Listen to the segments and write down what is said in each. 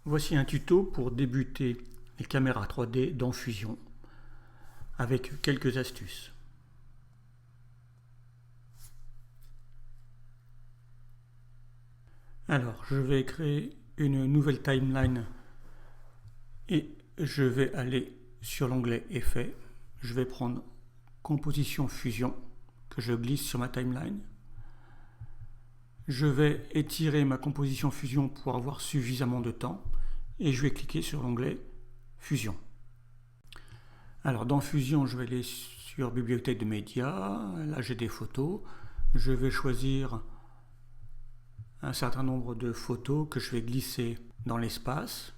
Voici un tuto pour débuter les caméras 3D dans Fusion avec quelques astuces. Alors, je vais créer une nouvelle timeline et je vais aller sur l'onglet Effets. Je vais prendre Composition Fusion que je glisse sur ma timeline. Je vais étirer ma composition Fusion pour avoir suffisamment de temps et je vais cliquer sur l'onglet Fusion. Alors dans Fusion, je vais aller sur Bibliothèque de médias, là j'ai des photos, je vais choisir un certain nombre de photos que je vais glisser dans l'espace.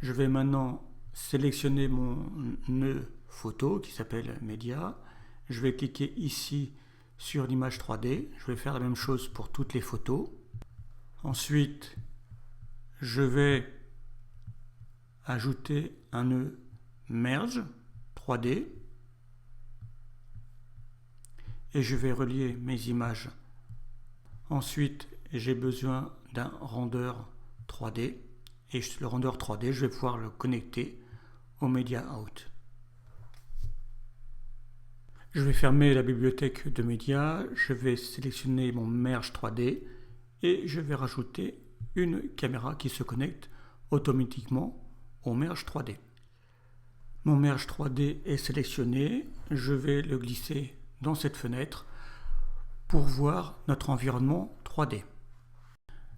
Je vais maintenant sélectionner mon nœud photo qui s'appelle Média. Je vais cliquer ici sur l'image 3D. Je vais faire la même chose pour toutes les photos. Ensuite, je vais ajouter un nœud Merge 3D et je vais relier mes images. Ensuite, j'ai besoin d'un render 3D et le render 3D, je vais pouvoir le connecter au Media Out. Je vais fermer la bibliothèque de médias, je vais sélectionner mon Merge 3D et je vais rajouter une caméra qui se connecte automatiquement au Merge 3D. Mon Merge 3D est sélectionné, je vais le glisser dans cette fenêtre pour voir notre environnement 3D.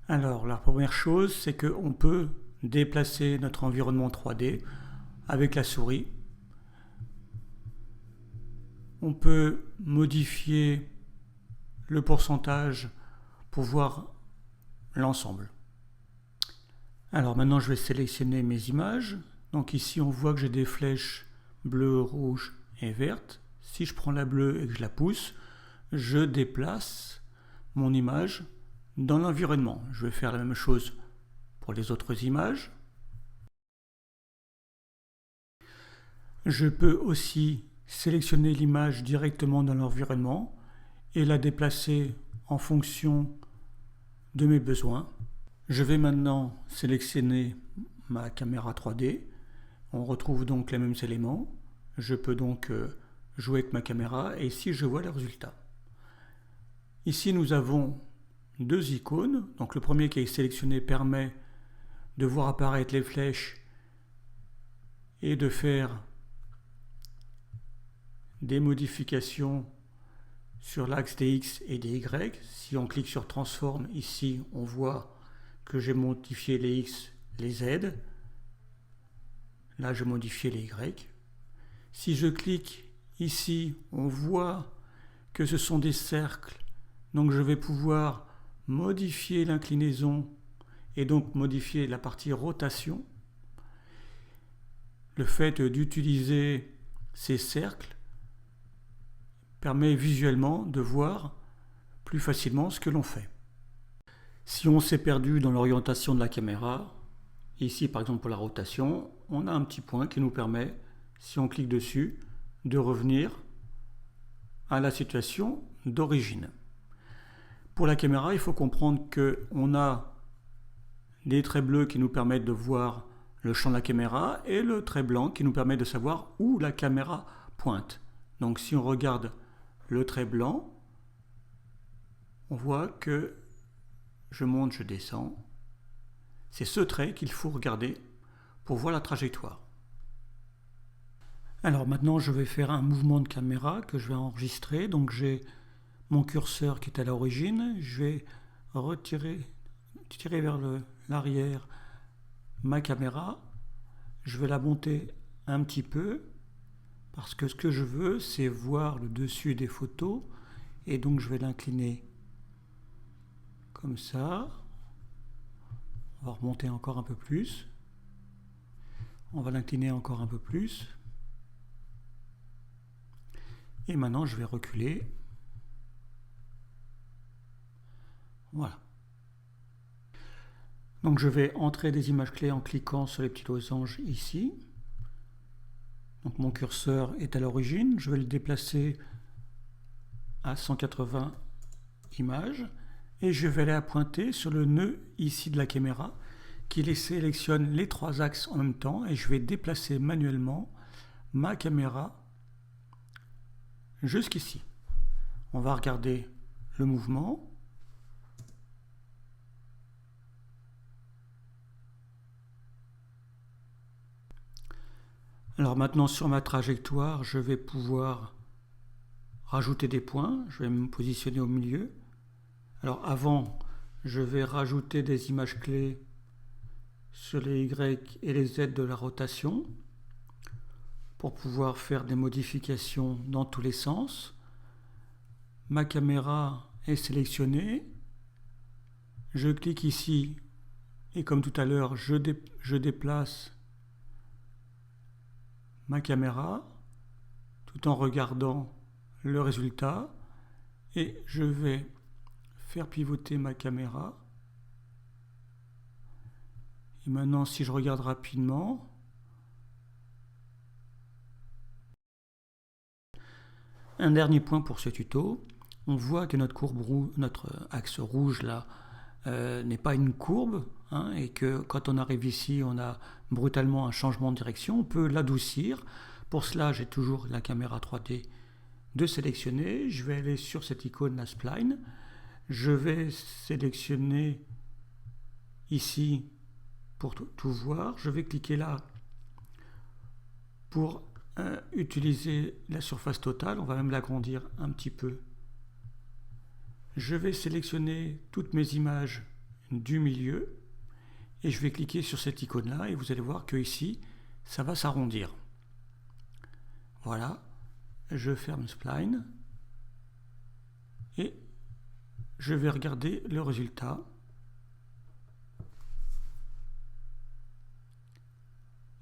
Alors la première chose, c'est qu'on peut déplacer notre environnement 3D avec la souris. On peut modifier le pourcentage pour voir l'ensemble. Alors maintenant je vais sélectionner mes images. Donc ici on voit que j'ai des flèches bleues, rouges et vertes. Si je prends la bleue et que je la pousse, je déplace mon image dans l'environnement. Je vais faire la même chose pour les autres images. Je peux aussi sélectionner l'image directement dans l'environnement et la déplacer en fonction de mes besoins. Je vais maintenant sélectionner ma caméra 3D. On retrouve donc les mêmes éléments. Je peux donc jouer avec ma caméra et ici je vois le résultat. Ici nous avons deux icônes. Donc le premier qui est sélectionné permet de voir apparaître les flèches et de faire des modifications sur l'axe des X et des Y. Si on clique sur Transform, ici on voit que j'ai modifié les X, les Z. Là j'ai modifié les Y. Si je clique ici, on voit que ce sont des cercles. Donc je vais pouvoir modifier l'inclinaison et donc modifier la partie rotation. Le fait d'utiliser ces cercles permet visuellement de voir plus facilement ce que l'on fait. Si on s'est perdu dans l'orientation de la caméra, ici par exemple pour la rotation, on a un petit point qui nous permet, si on clique dessus, de revenir à la situation d'origine. Pour la caméra, il faut comprendre qu'on a des traits bleus qui nous permettent de voir le champ de la caméra et le trait blanc qui nous permet de savoir où la caméra pointe. Donc si on regarde le trait blanc, on voit que je monte, je descends. C'est ce trait qu'il faut regarder pour voir la trajectoire. Alors maintenant, je vais faire un mouvement de caméra que je vais enregistrer. Donc j'ai mon curseur qui est à l'origine. Je vais tirer vers l'arrière ma caméra. Je vais la monter un petit peu parce que ce que je veux, c'est voir le dessus des photos. Et donc je vais l'incliner comme ça. On va remonter encore un peu plus. On va l'incliner encore un peu plus. Et maintenant, je vais reculer. Voilà. Donc je vais entrer des images clés en cliquant sur les petits losanges ici. Donc mon curseur est à l'origine. Je vais le déplacer à 180 images. Et je vais aller pointer sur le nœud ici de la caméra qu'il sélectionne les 3 axes en même temps et je vais déplacer manuellement ma caméra jusqu'ici. On va regarder le mouvement. Alors maintenant sur ma trajectoire, je vais pouvoir rajouter des points. Je vais me positionner au milieu. Alors avant, je vais rajouter des images clés sur les Y et les Z de la rotation pour pouvoir faire des modifications dans tous les sens. Ma caméra est sélectionnée. Je clique ici et comme tout à l'heure, je déplace ma caméra tout en regardant le résultat et je vais faire pivoter ma caméra. Et maintenant, si je regarde rapidement, un dernier point pour ce tuto, on voit que notre axe rouge là n'est pas une courbe, hein, et que quand on arrive ici, on a brutalement un changement de direction. On peut l'adoucir. Pour cela, j'ai toujours la caméra 3D de sélectionner. Je vais aller sur cette icône, la spline. Je vais sélectionner ici pour tout voir. Je vais cliquer là pour utiliser la surface totale. On va même l'agrandir un petit peu. Je vais sélectionner toutes mes images du milieu et je vais cliquer sur cette icône là et vous allez voir que ici ça va s'arrondir. Voilà, je ferme Spline et je vais regarder le résultat.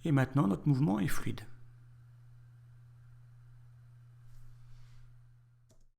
Et maintenant notre mouvement est fluide.